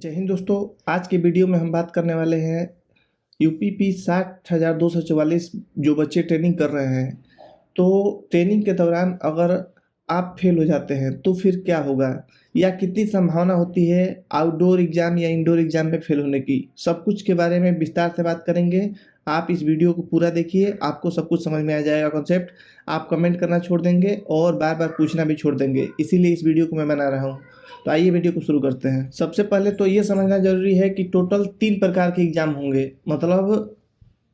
जय हिंद दोस्तों। आज के वीडियो में हम बात करने वाले हैं यूपीपी 60,244 जो बच्चे ट्रेनिंग कर रहे हैं। तो ट्रेनिंग के दौरान अगर आप फेल हो जाते हैं तो फिर क्या होगा, या कितनी संभावना होती है आउटडोर एग्ज़ाम या इंडोर एग्ज़ाम में फेल होने की, सब कुछ के बारे में विस्तार से बात करेंगे। आप इस वीडियो को पूरा देखिए, आपको सब कुछ समझ में आ जाएगा कॉन्सेप्ट। आप कमेंट करना छोड़ देंगे और बार बार पूछना भी छोड़ देंगे, इसीलिए इस वीडियो को मैं बना रहा हूँ। तो आइए वीडियो को शुरू करते हैं। सबसे पहले तो ये समझना ज़रूरी है कि टोटल 3 प्रकार के एग्ज़ाम होंगे। मतलब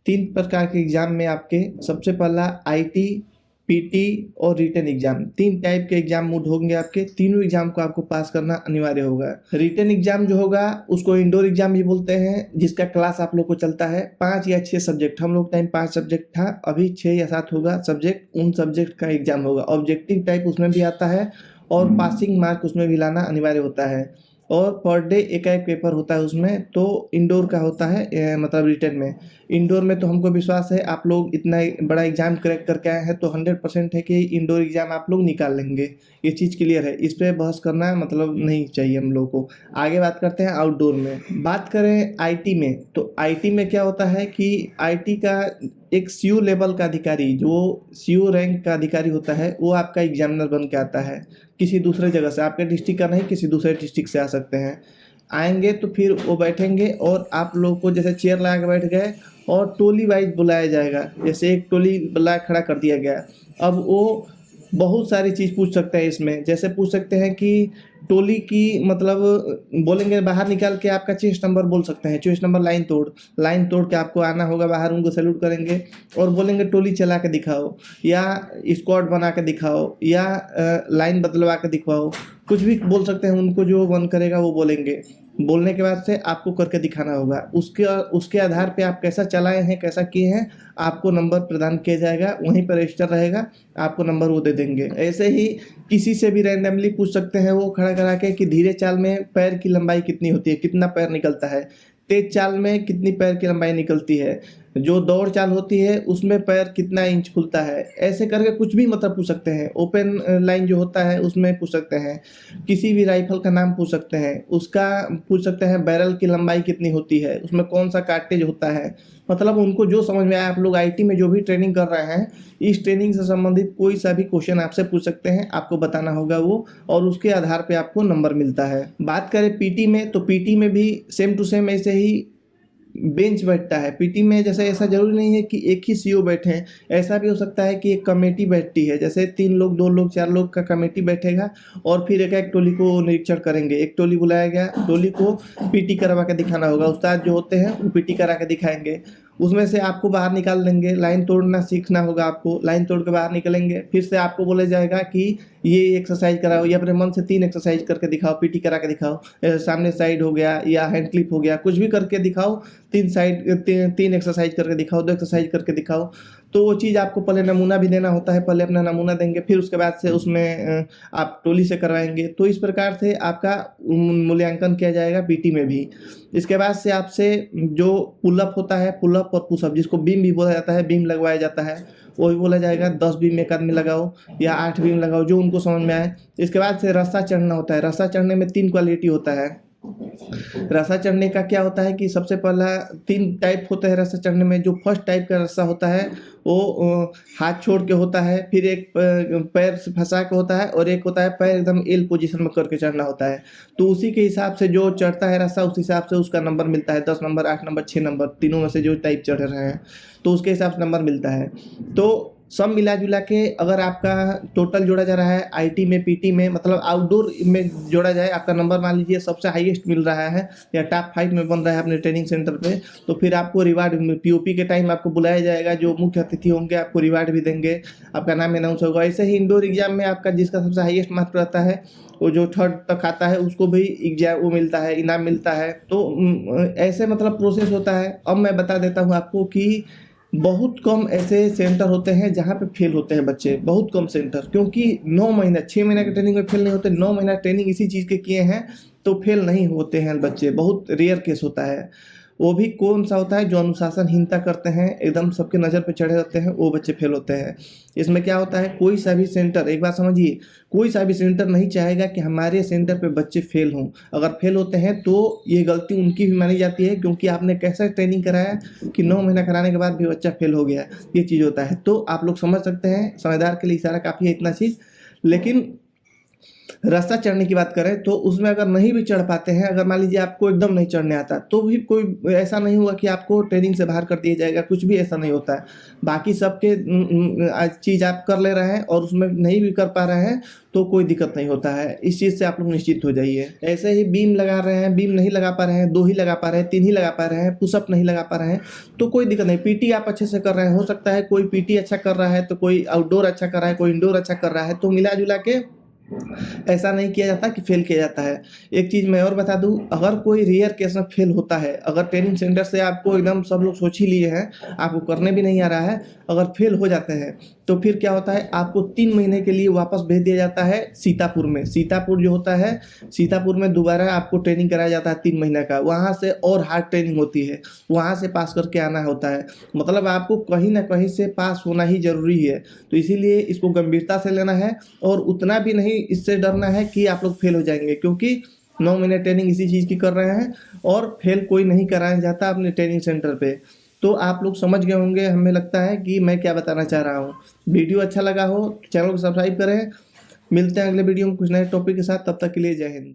3 प्रकार के एग्ज़ाम में आपके सबसे पहला आईटी, पीटी और रिटन एग्ज़ाम, 3 टाइप के एग्ज़ाम मोड होंगे आपके। तीनों एग्ज़ाम को आपको पास करना अनिवार्य होगा। रिटन एग्ज़ाम जो होगा उसको इंडोर एग्ज़ाम भी बोलते हैं, जिसका क्लास आप लोग को चलता है 5 या 6 सब्जेक्ट। हम लोग टाइम 5 सब्जेक्ट था, अभी 6 या 7 होगा सब्जेक्ट। उन सब्जेक्ट का एग्ज़ाम होगा। ऑब्जेक्टिव टाइप उसमें भी आता है और पासिंग मार्क उसमें भी लाना अनिवार्य होता है। और पर डे एक पेपर होता है उसमें। तो इंडोर का होता है मतलब रिटन में। इंडोर में तो हमको विश्वास है आप लोग इतना बड़ा एग्ज़ाम क्रैक करके आए हैं तो 100% है कि इंडोर एग्ज़ाम आप लोग निकाल लेंगे। ये चीज़ क्लियर है, इस पर बहस करना मतलब नहीं चाहिए हम लोग को। आगे बात करते हैं आउटडोर में। बात करें आईटी में, तो आईटी में क्या होता है कि आईटी का एक सीयू लेवल का अधिकारी, जो सीयू रैंक का अधिकारी होता है, वो आपका एग्जामिनर बन के आता है किसी दूसरे जगह से। आपके डिस्ट्रिक्ट का नहीं, किसी दूसरे डिस्ट्रिक्ट से आ सकते हैं। आएंगे तो फिर वो बैठेंगे और आप लोग को जैसे चेयर लगा के बैठ गए और टोली वाइज बुलाया जाएगा। जैसे एक टोली बुला खड़ा कर दिया गया, अब वो बहुत सारी चीज़ पूछ सकते हैं इसमें। जैसे पूछ सकते हैं कि टोली की मतलब बोलेंगे बाहर निकाल के आपका चेस्ट नंबर बोल सकते हैं। चेस्ट नंबर लाइन तोड़ के आपको आना होगा बाहर, उनको सैल्यूट करेंगे और बोलेंगे टोली चला के दिखाओ, या स्क्वाड बना के दिखाओ, या लाइन बदलवा के दिखाओ। कुछ भी बोल सकते हैं, उनको जो मन करेगा वो बोलेंगे। बोलने के बाद से आपको करके दिखाना होगा। उसके आधार पे आप कैसा चलाए हैं, कैसा किए हैं, आपको नंबर प्रदान किया जाएगा। वहीं पर रजिस्टर रहेगा, आपको नंबर वो दे देंगे। ऐसे ही किसी से भी रैंडमली पूछ सकते हैं वो खड़ा करा के कि धीरे चाल में पैर की लंबाई कितनी होती है, कितना पैर निकलता है। तेज चाल में कितनी पैर की लंबाई निकलती है। जो दौड़ चाल होती है उसमें पैर कितना इंच खुलता है। ऐसे करके कुछ भी मतलब पूछ सकते हैं। ओपन लाइन जो होता है उसमें पूछ सकते हैं। किसी भी राइफल का नाम पूछ सकते हैं, उसका पूछ सकते हैं बैरल की लंबाई कितनी होती है, उसमें कौन सा कार्टेज होता है। मतलब उनको जो समझ में आया। आप लोग आईटी में जो भी ट्रेनिंग कर रहे हैं, इस ट्रेनिंग से संबंधित कोई सा भी क्वेश्चन आपसे पूछ सकते हैं, आपको बताना होगा वो, और उसके आधार पे आपको नंबर मिलता है। बात करें पीटी में, तो पीटी में भी सेम टू सेम ऐसे ही बेंच बैठता है। पीटी में जैसे ऐसा जरूरी नहीं है कि एक ही सीईओ बैठे हैं, ऐसा भी हो सकता है कि एक कमेटी बैठती है। जैसे 3 लोग, 2 लोग, 4 लोग का कमेटी बैठेगा और फिर एक एक टोली को निरीक्षण करेंगे। एक टोली बुलाया गया, टोली को पीटी करवा के दिखाना होगा। उस्ताद जो होते हैं वो पीटी करा के दिखाएंगे। उसमें से आपको बाहर निकाल देंगे। लाइन तोड़ना सीखना होगा आपको। लाइन तोड़ के बाहर निकलेंगे, फिर से आपको बोला जाएगा कि ये एक्सरसाइज कराओ, या अपने मन से 3 एक्सरसाइज करके दिखाओ, पीटी करा के दिखाओ। सामने साइड हो गया या हैंड क्लिप हो गया, कुछ भी करके दिखाओ। 3 एक्सरसाइज करके दिखाओ, 2 एक्सरसाइज करके दिखाओ। तो वो चीज़ आपको पहले नमूना भी देना होता है। पहले अपना नमूना देंगे, फिर उसके बाद से उसमें आप टोली से करवाएंगे। तो इस प्रकार से आपका मूल्यांकन किया जाएगा पीटी में भी। इसके बाद से आपसे जो पुलअप होता है, पुलअप और पुशअप, जिसको बीम भी बोला जाता है, बीम लगवाया जाता है, वो भी बोला जाएगा। 10 बीम एक आदमी लगाओ या 8 बीम लगाओ, जो उनको समझ में आए। इसके बाद से रस्सा चढ़ना होता है। रस्सा चढ़ने में 3 क्वालिटी होता है। रस्सा चढ़ने का क्या होता है कि सबसे पहला 3 टाइप होता है रस्सा चढ़ने में। जो फर्स्ट टाइप का रस्सा होता है वो हाथ छोड़ के होता है, फिर एक पैर से फंसा के होता है, और एक होता है पैर एकदम एल पोजीशन में करके चढ़ना होता है। तो उसी के हिसाब से जो चढ़ता है रस्सा, उस हिसाब से उसका नंबर मिलता है। 10 नंबर, 8 नंबर, 6 नंबर, तीनों में से जो टाइप चढ़ रहे हैं तो उसके हिसाब से नंबर मिलता है। तो सब मिला जुला के अगर आपका टोटल जोड़ा जा रहा है आईटी में, पीटी में, मतलब आउटडोर में जोड़ा जाए, आपका नंबर मान लीजिए सबसे हाईएस्ट मिल रहा है या टॉप 5 में बन रहा है अपने ट्रेनिंग सेंटर पे, तो फिर आपको रिवार्ड पीओपी के टाइम आपको बुलाया जाएगा। जो मुख्य अतिथि होंगे आपको रिवार्ड भी देंगे, आपका नाम अनाउंस होगा। ऐसे ही इंडोर एग्जाम में आपका जिसका सबसे हाईएस्ट मार्क रहता है, वो जो 3rd तक आता है, उसको भी एग्जाम वो मिलता है, इनाम मिलता है। तो ऐसे मतलब प्रोसेस होता है। अब मैं बता देता हूँ आपको कि बहुत कम ऐसे सेंटर होते हैं जहाँ पे फेल होते हैं बच्चे। बहुत कम सेंटर, क्योंकि 9 महीना 6 महीने की ट्रेनिंग में फेल नहीं होते। 9 महीना ट्रेनिंग इसी चीज़ के किए हैं तो फेल नहीं होते हैं बच्चे। बहुत रेयर केस होता है। वो भी कौन सा होता है, जो अनुशासनहीनता करते हैं, एकदम सबके नज़र पे चढ़े रहते हैं, वो बच्चे फेल होते हैं। इसमें क्या होता है, कोई सा भी सेंटर, एक बात समझिए, कोई सा भी सेंटर नहीं चाहेगा कि हमारे सेंटर पे बच्चे फेल हों। अगर फेल होते हैं तो ये गलती उनकी भी मानी जाती है, क्योंकि आपने कैसा ट्रेनिंग कराया कि 9 महीना कराने के बाद भी बच्चा फेल हो गया, ये चीज़ होता है। तो आप लोग समझ सकते हैं, समझदार के लिए इशारा काफ़ी है इतना चीज़। लेकिन रास्ता चढ़ने की बात करें तो उसमें अगर नहीं भी चढ़ पाते हैं, अगर मान लीजिए आपको एकदम नहीं चढ़ने आता, तो भी कोई ऐसा नहीं हुआ कि आपको ट्रेनिंग से बाहर कर दिया जाएगा, कुछ भी ऐसा नहीं होता है। बाकी सबके चीज़ आप कर ले रहे हैं और उसमें नहीं भी कर पा रहे हैं तो कोई दिक्कत नहीं होता है। इस चीज़ से आप लोग निश्चित हो जाइए। ऐसे ही बीम लगा रहे हैं, बीम नहीं लगा पा रहे हैं, 2 ही लगा पा रहे हैं, 3 ही लगा पा रहे हैं, पुशअप नहीं लगा पा रहे हैं, तो कोई दिक्कत नहीं। पीटी आप अच्छे से कर रहे हैं, हो सकता है कोई पीटी अच्छा कर रहा है तो कोई आउटडोर अच्छा कर रहा है, कोई इंडोर अच्छा कर रहा है, तो मिला जुला के ऐसा नहीं किया जाता कि फेल किया जाता है। एक चीज़ मैं और बता दूँ, अगर कोई रेयर केस में फेल होता है, अगर ट्रेनिंग सेंटर से आपको एकदम सब लोग सोच ही लिए हैं, आपको करने भी नहीं आ रहा है, अगर फेल हो जाते हैं तो फिर क्या होता है, आपको 3 महीने के लिए वापस भेज दिया जाता है सीतापुर में। सीतापुर जो होता है, सीतापुर में दोबारा आपको ट्रेनिंग कराया जाता है 3 महीने का, वहाँ से और हार्ड ट्रेनिंग होती है, वहाँ से पास करके आना होता है। मतलब आपको कहीं ना कहीं से पास होना ही ज़रूरी है। तो इसीलिए इसको गंभीरता से लेना है और उतना भी नहीं इससे डरना है कि आप लोग फेल हो जाएंगे, क्योंकि 9 महीने ट्रेनिंग इसी चीज़ की कर रहे हैं और फेल कोई नहीं कराना चाहता अपने ट्रेनिंग सेंटर पे। तो आप लोग समझ गए होंगे, हमें लगता है कि मैं क्या बताना चाह रहा हूँ। वीडियो अच्छा लगा हो तो चैनल को सब्सक्राइब करें। मिलते हैं अगले वीडियो में कुछ नए टॉपिक के साथ, तब तक के लिए जय हिंद।